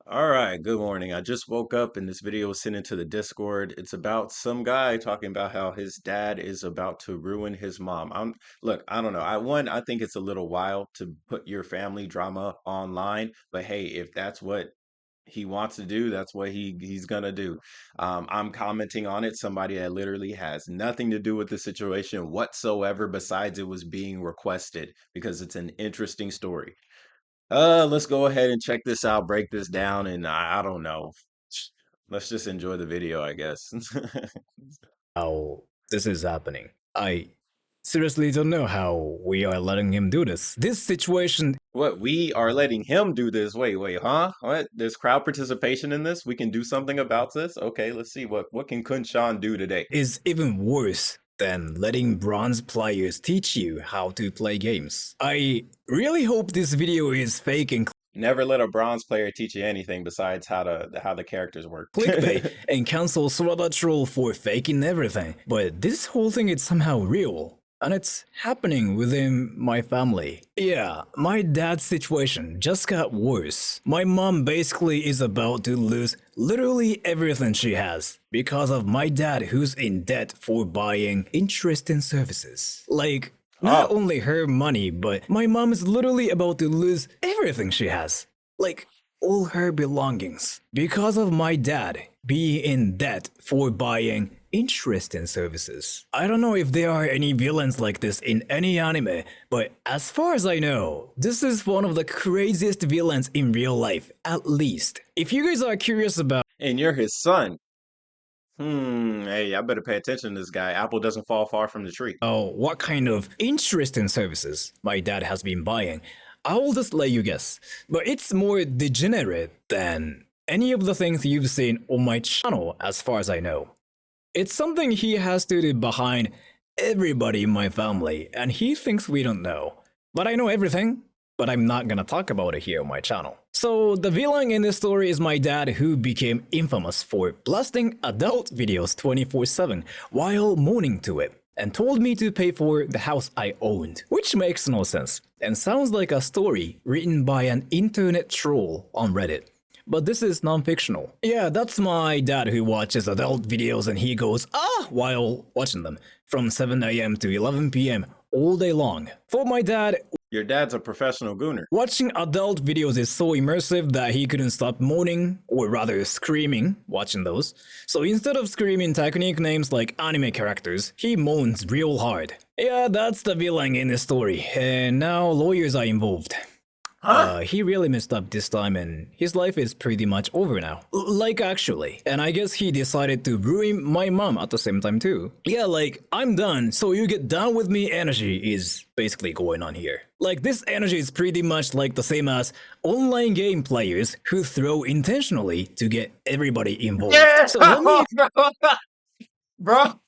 All right, good morning. I just woke up and this video was sent into the Discord. It's about some guy talking about how his dad is about to ruin his mom. Look, I don't know. I think it's a little wild to put your family drama online, but hey, if that's what he wants to do, that's what he's gonna do. I'm commenting on it. Somebody that literally has nothing to do with the situation whatsoever, besides it was being requested because it's an interesting story. Let's go ahead and check this out, break this down, and I don't know. Let's just enjoy the video, I guess. How this is happening. I seriously don't know how we are letting him do this. This situation What, we are letting him do this? Wait, huh? What? There's crowd participation in this? We can do something about this? Okay, let's see. What can KhunShawn do today? is even worse than letting bronze players teach you how to play games. I really hope this video is fake and Never let a bronze player teach you anything besides how the characters work. clickbait and cancel Sora troll for faking everything. But this whole thing is somehow real. And it's happening within my family. Yeah, my dad's situation just got worse. My mom basically is about to lose literally everything she has because of my dad who's in debt for buying interesting services. Like, not Oh, only her money, but my mom is literally about to lose everything she has. Like, all her belongings. Because of my dad being in debt for buying interesting services. I don't know if there are any villains like this in any anime, but as far as I know, this is one of the craziest villains in real life, at least. If you guys are curious about and you're his son. Hey, I better pay attention to this guy. Apple doesn't fall far from the tree. what kind of interesting services my dad has been buying, I will just let you guess. But it's more degenerate than any of the things you've seen on my channel, as far as I know. It's something he has to do behind everybody in my family, and he thinks we don't know. But I know everything, but I'm not gonna talk about it here on my channel. So, the villain in this story is my dad, who became infamous for blasting adult videos 24/7 while moaning to it, and told me to pay for the house I owned, which makes no sense, and sounds like a story written by an internet troll on Reddit. But this is non-fictional. Yeah, that's my dad who watches adult videos and he goes, ah, while watching them from 7 a.m. to 11 p.m. all day long. For my dad, Your dad's a professional gooner. watching adult videos is so immersive that he couldn't stop moaning, or rather screaming, watching those. So instead of screaming technique names like anime characters, he moans real hard. Yeah, that's the villain in the story, and now lawyers are involved. Huh? He really messed up this time and his life is pretty much over now. Like, actually. And I guess he decided to ruin my mom at the same time too. Yeah, like, I'm done, so you get down with me energy is basically going on here. Like, this energy is pretty much like the same as online game players who throw intentionally to get everybody involved. Yeah, So let me bro.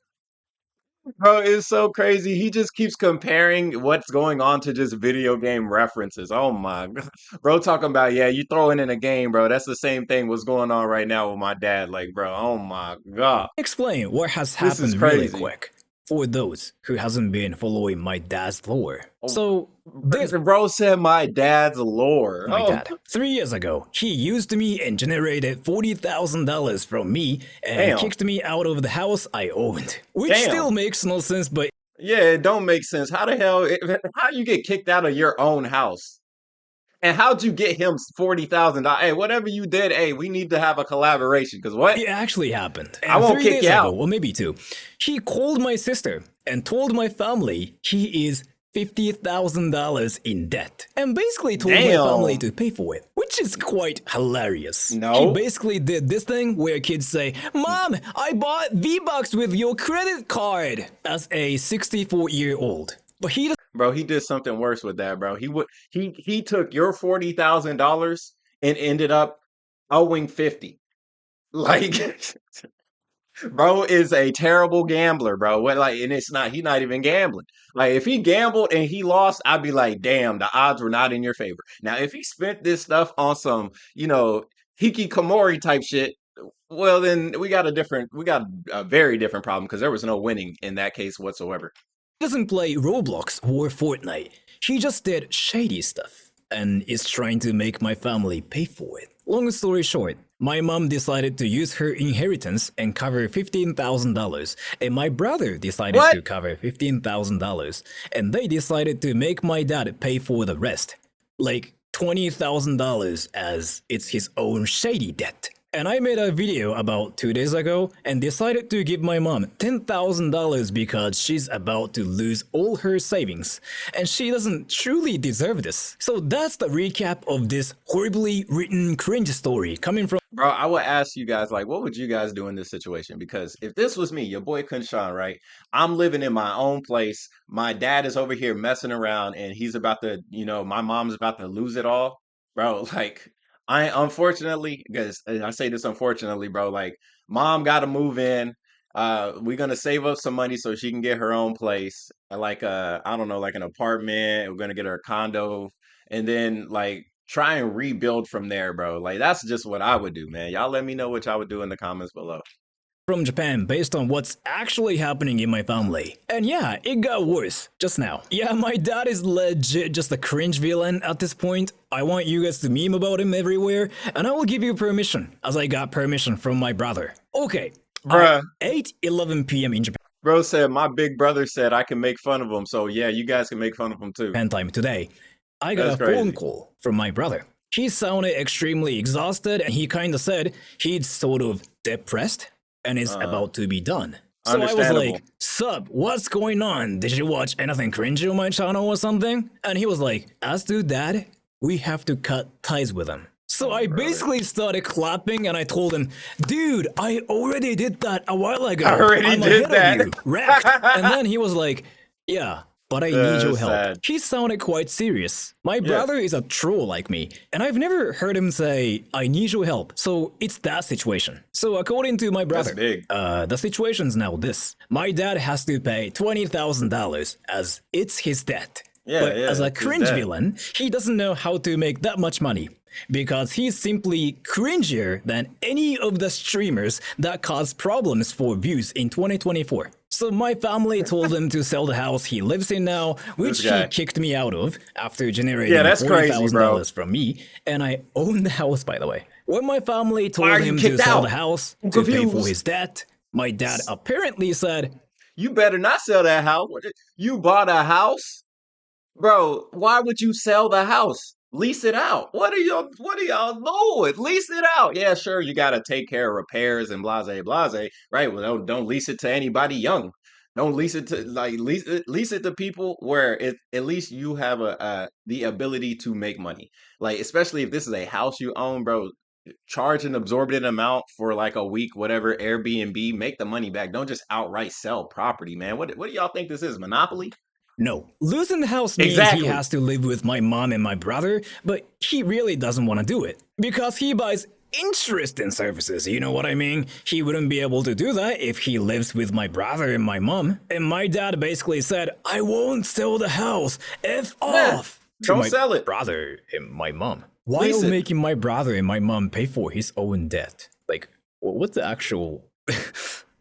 Bro, it's so crazy. He just keeps comparing what's going on to just video game references. Oh my God. Bro, talking about, yeah, you throwing in a game, bro. That's the same thing what's going on right now with my dad. Like, bro, oh my God. explain what has This is happened really crazy. quick for those who hasn't been following my dad's lore. Oh, So this bro said my dad's lore. my Oh, dad. 3 years ago, he used me and generated $40,000 from me and damn. kicked me out of the house I owned. Which Damn. still makes no sense, but Yeah, it don't make sense. How the hell, how you get kicked out of your own house? And how'd you get him $40,000? Hey, whatever you did, hey, we need to have a collaboration. Cause what? it actually happened. I And won't 3 kick days you ago, out. or maybe two, he called my sister and told my family he is $50,000 in debt. And basically told my family Damn. to pay for it, which is quite hilarious. He No. basically did this thing where kids say, Mom, I bought V-Bucks with your credit card, as a 64-year-old. But he Bro, he did something worse with that, bro. He took your $40,000 and ended up owing 50. Like bro is a terrible gambler, bro. What, like, and it's not, he's not even gambling. Like, if he gambled and he lost, I'd be like, damn, the odds were not in your favor. Now, if he spent this stuff on some, hikikomori type shit, well, then we got a very different problem because there was no winning in that case whatsoever. doesn't play Roblox or Fortnite. He just did shady stuff and is trying to make my family pay for it. Long story short, my mom decided to use her inheritance and cover $15,000, and my brother decided What? to cover $15,000, and they decided to make my dad pay for the rest. Like $20,000 as it's his own shady debt. And I made a video about 2 days ago and decided to give my mom $10,000 because she's about to lose all her savings. And she doesn't truly deserve this. So that's the recap of this horribly written cringe story coming from Bro, I would ask you guys, like, what would you guys do in this situation? Because if this was me, your boy KhunShawn, right? I'm living in my own place. My dad is over here messing around and he's about to, my mom's about to lose it all. Bro, like, I unfortunately, because I say this unfortunately, bro, like, mom got to move in. We're gonna save up some money so she can get her own place, like I don't know, like an apartment. We're gonna get her a condo, and then like try and rebuild from there, bro. Like that's just what I would do, man. Y'all let me know what y'all would do in the comments below. Japan based on what's actually happening in my family. And yeah, it got worse just now. Yeah, my dad is legit just a cringe villain at this point. I want you guys to meme about him everywhere, and I will give you permission, as I got permission from my brother. Okay, Bruh. 8:11 p.m. in Japan. Bro said my big brother said I can make fun of him, so yeah, you guys can make fun of him too. Time today, I got That's a crazy. phone call from my brother. He sounded extremely exhausted and he kinda said he's sort of depressed and is about to be done. So I was like, sup, what's going on? Did you watch anything cringy on my channel or something? And he was like, as to dad, we have to cut ties with him. So I basically started clapping and I told him, dude, I already did that a while ago. I already I'm did ahead that. of you. Wrecked. And then he was like, yeah, but I need your help. Sad. He sounded quite serious. My brother is a troll like me, and I've never heard him say, I need your help, so it's that situation. So according to my brother, the situation's now this. My dad has to pay $20,000 as it's his debt. But as a cringe villain, he doesn't know how to make that much money. Because he's simply cringier than any of the streamers that caused problems for views in 2024. So my family told him to sell the house he lives in now, which he kicked me out of after generating $40,000 from me, and I own the house, by the way. When my family told him to sell the house to pay for his debt, my dad apparently said, you better not sell that house. You bought a house? Bro, why would you sell the house? Lease it out. What are y'all doing? Lease it out. Yeah, sure, you gotta take care of repairs and blase blase. Right. Well, don't lease it to anybody young. Don't lease it to lease it to people where at least you have the ability to make money. Like, especially if this is a house you own, bro. Charge an absorbent amount for like a week, whatever, Airbnb, make the money back. Don't just outright sell property, man. What do y'all think this is? Monopoly? No, losing the house means he has to live with my mom and my brother, but he really doesn't want to do it because he buys interest in services, you know what I mean? He wouldn't be able to do that if he lives with my brother and my mom. And my dad basically said, I won't sell the house, F off! Don't sell it. Brother and my mom. While making my brother and my mom pay for his own debt. Like, what's the actual...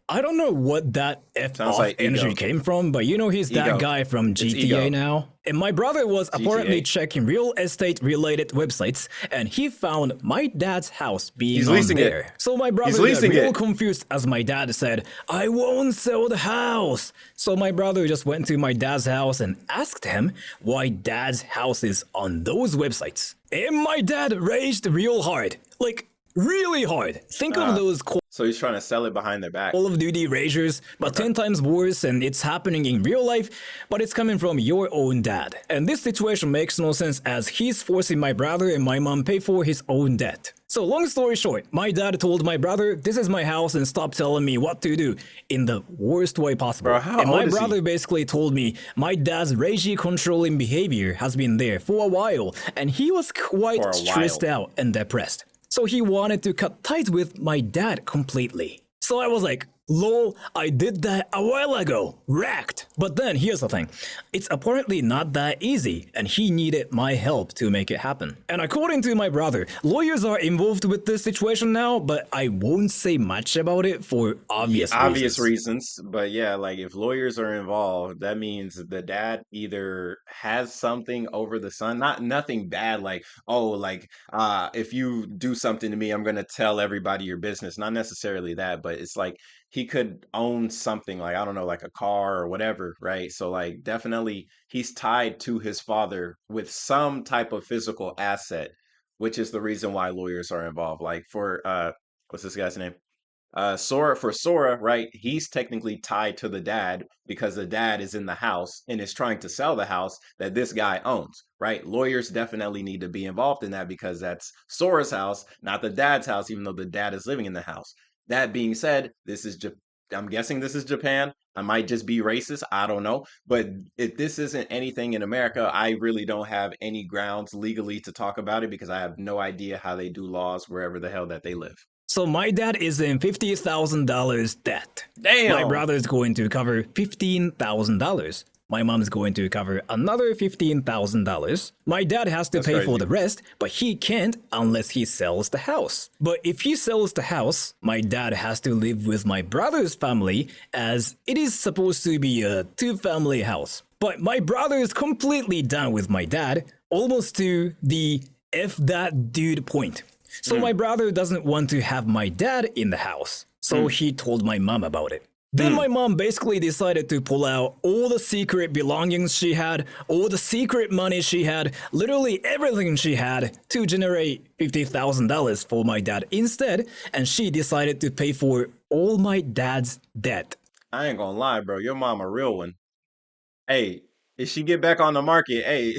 I don't know what that F-off energy came from, but you know he's that guy from GTA now. And my brother was apparently checking real estate related websites, and he found my dad's house being on there. So my brother got real confused as my dad said, I won't sell the house. So my brother just went to my dad's house and asked him why dad's house is on those websites. And my dad raged real hard. Like, really hard. Think of those so he's trying to sell it behind their back. Call of Duty ragers, but 10 times worse, and it's happening in real life, but it's coming from your own dad. And this situation makes no sense as he's forcing my brother and my mom pay for his own debt. So long story short, my dad told my brother, this is my house and stop telling me what to do in the worst way possible. Bro, how and old my is brother basically told me my dad's ragey controlling behavior has been there for a while, and he was quite stressed out and depressed. So he wanted to cut ties with my dad completely. So I was like, Lol, I did that a while ago. Wrecked. But then here's the thing. It's apparently not that easy, and he needed my help to make it happen. And according to my brother, lawyers are involved with this situation now, but I won't say much about it for obvious Obvious reasons. reasons, but yeah, like if lawyers are involved, that means the dad either has something over the son, not nothing bad, like, oh, like if you do something to me, I'm gonna tell everybody your business. Not necessarily that, but it's like he could own something, like I don't know, like a car or whatever, right? So like definitely he's tied to his father with some type of physical asset, which is the reason why lawyers are involved. Like for what's this guy's name? Sora, for Sora, right? He's technically tied to the dad because the dad is in the house and is trying to sell the house that this guy owns, right? Lawyers definitely need to be involved in that because that's Sora's house, not the dad's house, even though the dad is living in the house. That being said, I'm guessing this is Japan. I might just be racist. I don't know. But if this isn't anything in America, I really don't have any grounds legally to talk about it because I have no idea how they do laws wherever the hell that they live. So my dad is in $50,000 debt. My Damn. brother is going to cover $15,000. My mom is going to cover another $15,000. My dad has to That's pay for crazy. the rest, but he can't unless he sells the house. But if he sells the house, my dad has to live with my brother's family as it is supposed to be a two-family house. But my brother is completely down with my dad, almost to the F that dude point. So my Mm, brother doesn't want to have my dad in the house. So mm, he told my mom about it. Then my mm. mom basically decided to pull out all the secret belongings she had, all the secret money she had, literally everything she had to generate $50,000 for my dad instead, and she decided to pay for all my dad's debt I ain't gonna lie, bro. Your mom a real one. Hey, if she get back on the market, hey,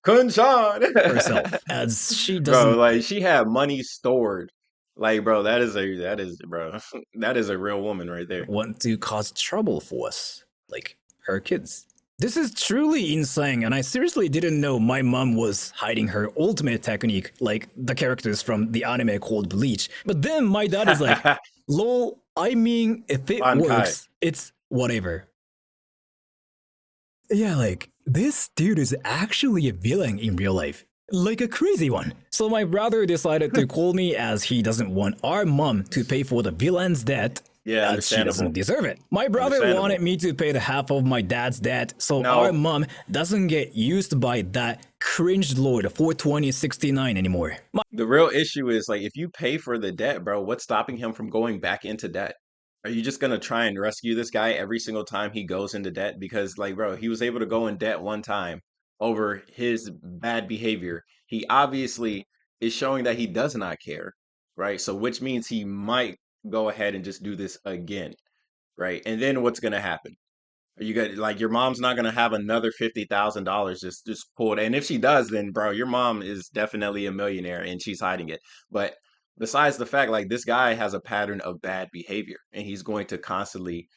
KhunShawn. herself, as she Bro, doesn't like she had money stored. Like, bro, that is bro. That is a real woman right there. want to cause trouble for us, like her kids. This is truly insane, and I seriously didn't know my mom was hiding her ultimate technique, like the characters from the anime called Bleach. But then my dad is like, lol, I mean, if it Bankai. works, it's whatever. Yeah, like, this dude is actually a villain in real life. Like a crazy one. So my brother decided to call me as he doesn't want our mom to pay for the villain's debt Yeah, as she doesn't understandable. deserve it. My brother wanted Understandable. me to pay the half of my dad's debt so our No, mom doesn't get used by that cringed lord 42069 anymore. the real issue is like if you pay for the debt, bro, what's stopping him from going back into debt? Are you just gonna try and rescue this guy every single time he goes into debt? Because like, bro, he was able to go in debt one time over his bad behavior. He obviously is showing that he does not care, right? So which means he might go ahead and just do this again, right? And then what's gonna happen? You got like your mom's not gonna have another $50,000 just pulled. And if she does, then bro, your mom is definitely a millionaire and she's hiding it. But besides the fact, like this guy has a pattern of bad behavior and he's going to constantly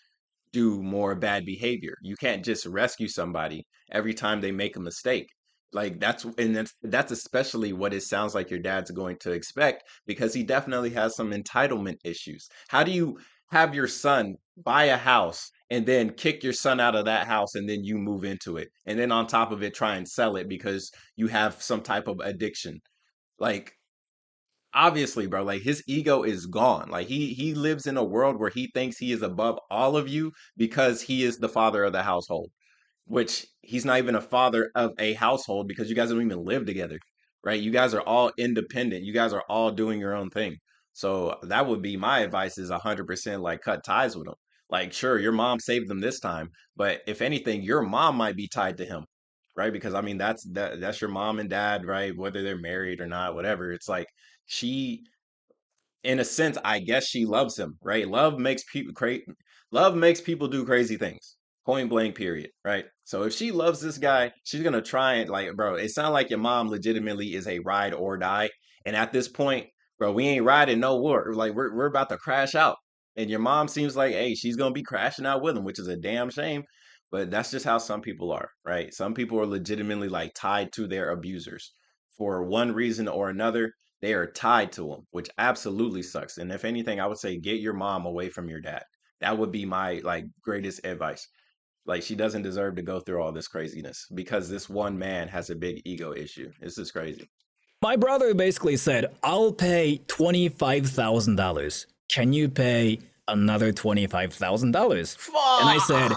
do more bad behavior. You can't just rescue somebody every time they make a mistake. Like that's especially what it sounds like your dad's going to expect because he definitely has some entitlement issues. How do you have your son buy a house and then kick your son out of that house and then you move into it and then on top of it try and sell it because you have some type of addiction? Like obviously, bro, like his ego is gone. Like he lives in a world where he thinks he is above all of you because he is the father of the household, which he's not even a father of a household because you guys don't even live together, right? You guys are all independent. You guys are all doing your own thing. So that would be my advice is 100% like cut ties with him. Like, sure, your mom saved them this time, but if anything, your mom might be tied to him, right? Because I mean, that's your mom and dad, right? Whether they're married or not, whatever. It's like she in a sense, I guess she loves him, right? Love makes people do crazy things. Point blank, period, right? So if she loves this guy, she's gonna try and like, bro, it sounds like your mom legitimately is a ride or die. And at this point, bro, we ain't riding no war. Like we're about to crash out. And your mom seems like, hey, she's gonna be crashing out with him, which is a damn shame. But that's just how some people are, right? Some people are legitimately like tied to their abusers for one reason or another they are tied to them, which absolutely sucks. And if anything, I would say get your mom away from your dad. That would be my like greatest advice. Like she doesn't deserve to go through all this craziness because this one man has a big ego issue. This is crazy. My brother basically said, I'll pay $25,000. Can you pay another $25,000? And I Fuck! said,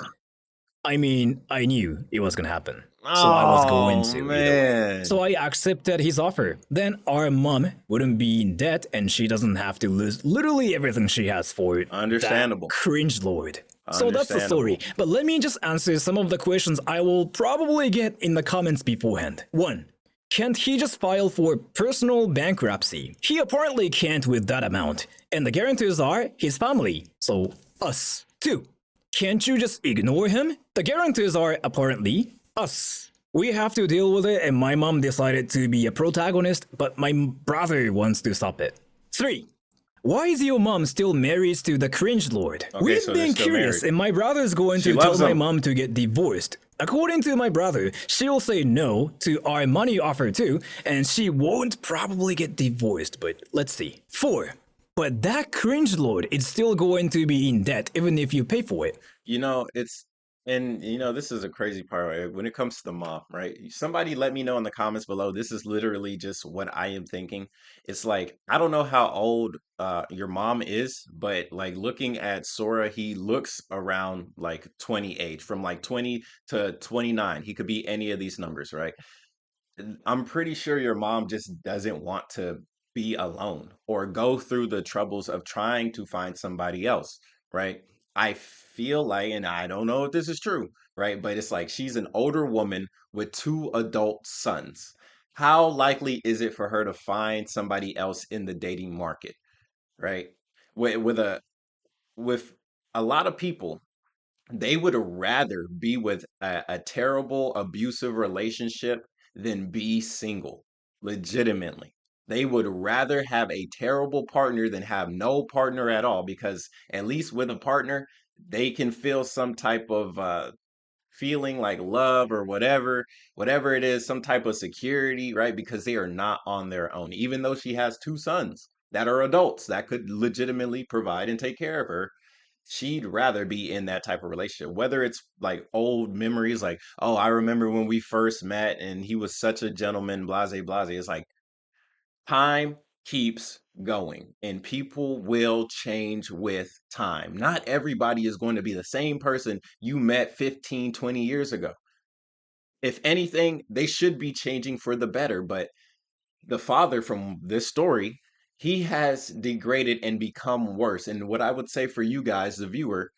I mean, I knew it was gonna happen. So I was going Oh to either way. man. So I accepted his offer. Then our mom wouldn't be in debt and she doesn't have to lose literally everything she has for that Understandable. cringe lord. So that's the story. Understandable. But let me just answer some of the questions I will probably get in the comments beforehand. 1. Can't he just file for personal bankruptcy? He apparently can't with that amount. And the guarantors are his family. So, us. 2. Can't you just ignore him? The guarantors are apparently us. We have to deal with it, and my mom decided to be a protagonist, but my brother wants to stop it. 3. Why is your mom still married to the cringe lord? Okay, We've so they're been still curious, married. and my brother's going She to tell loves my him. mom to get divorced. According to my brother, she'll say no to our money offer too, and she won't probably get divorced, but let's see. 4. But that cringe lord is still going to be in debt even if you pay for it. You know, it's and you know, this is a crazy part, right? When it comes to the mom, right? Somebody let me know in the comments below. This is literally just what I am thinking. It's like I don't know how old your mom is, but like looking at Sora, he looks around like 20 age, from like 20 to 29. He could be any of these numbers, right? I'm pretty sure your mom just doesn't want to be alone or go through the troubles of trying to find somebody else, right? I feel like, and I don't know if this is true, right? But it's like she's an older woman with two adult sons. How likely is it for her to find somebody else in the dating market, right? With with a lot of people, they would rather be with a terrible, abusive relationship than be single, legitimately. They would rather have a terrible partner than have no partner at all because, at least with a partner, they can feel some type of feeling like love or whatever it is, some type of security, right? Because they are not on their own. Even though she has two sons that are adults that could legitimately provide and take care of her, she'd rather be in that type of relationship. Whether it's like old memories, like, oh, I remember when we first met and he was such a gentleman, blase, blase. It's like time keeps going and people will change with time. Not everybody is going to be the same person you met 15, 20 years ago. If anything, they should be changing for the better. But the father from this story, he has degraded and become worse. And what I would say for you guys, the viewer,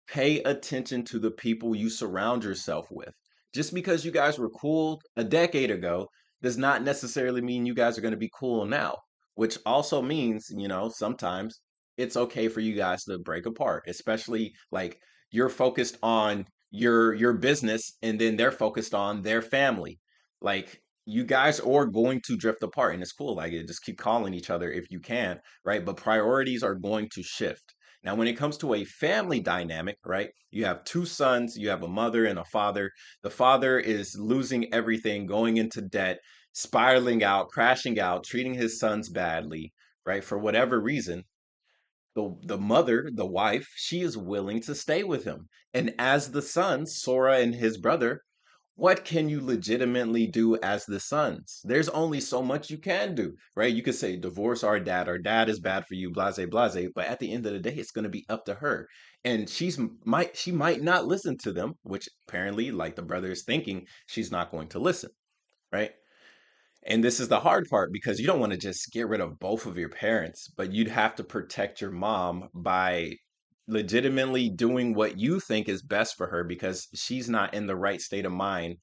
pay attention to the people you surround yourself with. Just because you guys were cool a decade ago does not necessarily mean you guys are going to be cool now, which also means, you know, sometimes it's okay for you guys to break apart, especially like you're focused on your business and then they're focused on their family. Like you guys are going to drift apart and it's cool. Like just keep calling each other if you can, right? But priorities are going to shift. Now, when it comes to a family dynamic, right, you have two sons, you have a mother and a father. The father is losing everything, going into debt, spiraling out, crashing out, treating his sons badly, right, for whatever reason. The mother, the wife, she is willing to stay with him. And as the sons, Sora and his brother, what can you legitimately do as the sons? There's only so much you can do, right? You could say divorce our dad is bad for you, blase, blase, but at the end of the day, it's going to be up to her. And she might not listen to them, which apparently, like the brother is thinking, she's not going to listen, right? And this is the hard part because you don't want to just get rid of both of your parents, but you'd have to protect your mom by legitimately doing what you think is best for her because she's not in the right state of mind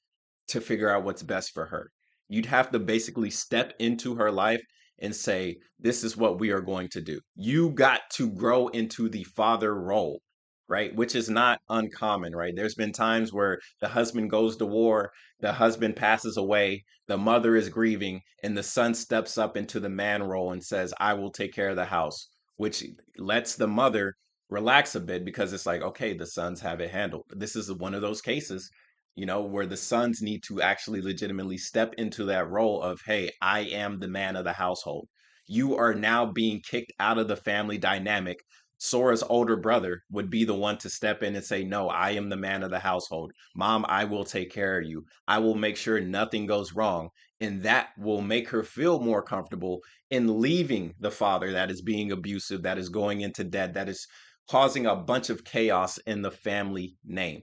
to figure out what's best for her. You'd have to basically step into her life and say, this is what we are going to do. You got to grow into the father role, right? Which is not uncommon, right? There's been times where the husband goes to war, the husband passes away, the mother is grieving, and the son steps up into the man role and says, I will take care of the house, which lets the mother relax a bit because it's like, okay, the sons have it handled. This is one of those cases, you know, where the sons need to actually legitimately step into that role of, hey, I am the man of the household. You are now being kicked out of the family dynamic Sora's older brother would be the one to step in and say, no, I am the man of the household. Mom, I will take care of you. I will make sure nothing goes wrong. And that will make her feel more comfortable in leaving the father that is being abusive, that is going into debt, that is causing a bunch of chaos in the family name.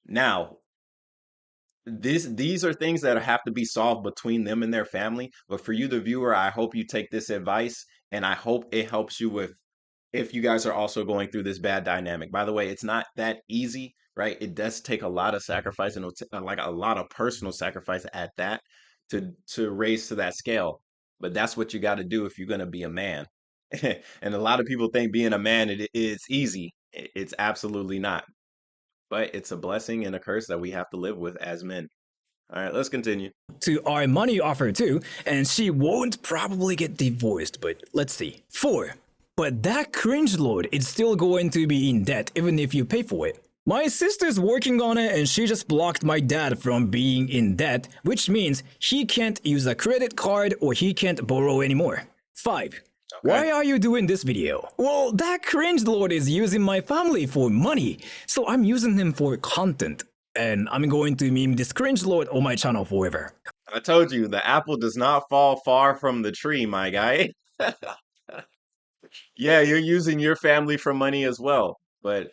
Now, these are things that have to be solved between them and their family. But for you, the viewer, I hope you take this advice, and I hope it helps you with if you guys are also going through this bad dynamic. By the way, it's not that easy, right? It does take a lot of sacrifice and like a lot of personal sacrifice at that to raise to that scale. But that's what you got to do if you're going to be a man. And a lot of people think being a man it's easy. It's absolutely not. But it's a blessing and a curse that we have to live with as men. All right, let's continue. To our money offer too, and she won't probably get divorced, but let's see. 4. But that cringe lord is still going to be in debt even if you pay for it. My sister's working on it and she just blocked my dad from being in debt, which means he can't use a credit card or he can't borrow anymore. 5. Okay. Why are you doing this video? Well, that cringe lord is using my family for money, so I'm using him for content. And I'm going to meme this cringe lord on my channel forever. I told you the apple does not fall far from the tree, my guy. Yeah, you're using your family for money as well. But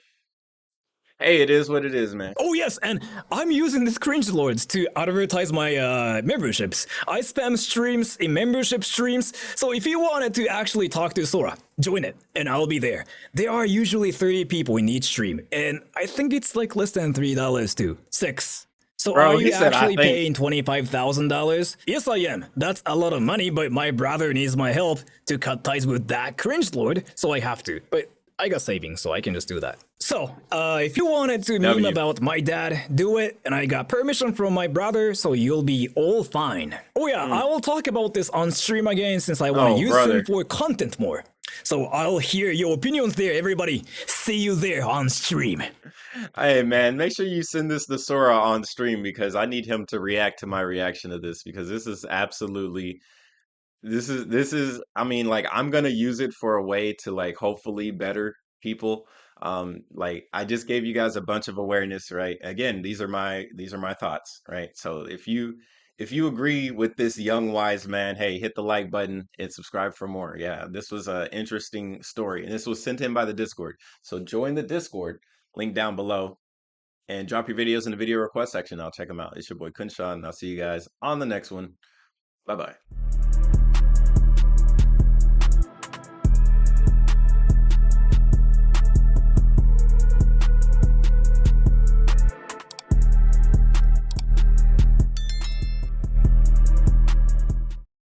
hey, it is what it is, man. Oh yes, and I'm using these cringe lords to advertise my memberships. I spam streams in membership streams, so if you wanted to actually talk to Sora, join it, and I'll be there. There are usually 30 people in each stream, and I think it's like less than $3 too. 6. So are Bro, he you said, I actually think. paying $25,000? Yes, I am. That's a lot of money, but my brother needs my help to cut ties with that cringe lord, so I have to. But I got savings, so I can just do that. So, if you wanted to meme W. about my dad, do it, and I got permission from my brother, so you'll be all fine. Oh yeah, I will talk about this on stream again since I want to Oh, use him brother. for content more. So I'll hear your opinions there, everybody. See you there on stream. Hey, man, make sure you send this to Sora on stream because I need him to react to my reaction to this because this is absolutely this is I mean like I'm gonna use it for a way to like hopefully better people. Like I just gave you guys a bunch of awareness, right? Again, these are my thoughts, right? So if you agree with this young wise man, hey, hit the like button and subscribe for more. Yeah, this was an interesting story and this was sent in by the Discord. So join the Discord, link down below, and drop your videos in the video request section. I'll check them out. It's your boy KhunShawn, and I'll see you guys on the next one. Bye bye.